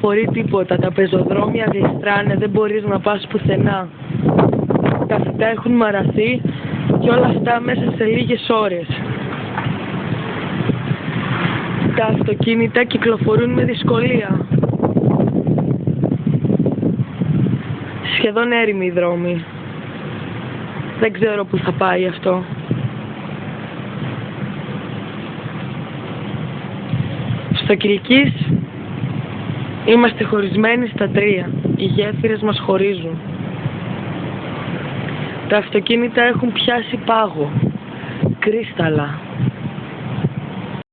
κυκλοφορεί τίποτα. Τα πεζοδρόμια γλιστράνε, δεν μπορείς να πας πουθενά. Τα φυτά έχουν μαραθεί και όλα αυτά μέσα σε λίγες ώρες. Τα αυτοκίνητα κυκλοφορούν με δυσκολία. Σχεδόν έρημοι οι δρόμοι. Δεν ξέρω πού θα πάει αυτό. Στο Κιλκής είμαστε χωρισμένοι στα 3. Οι γέφυρες μας χωρίζουν. Τα αυτοκίνητα έχουν πιάσει πάγο, κρίσταλα.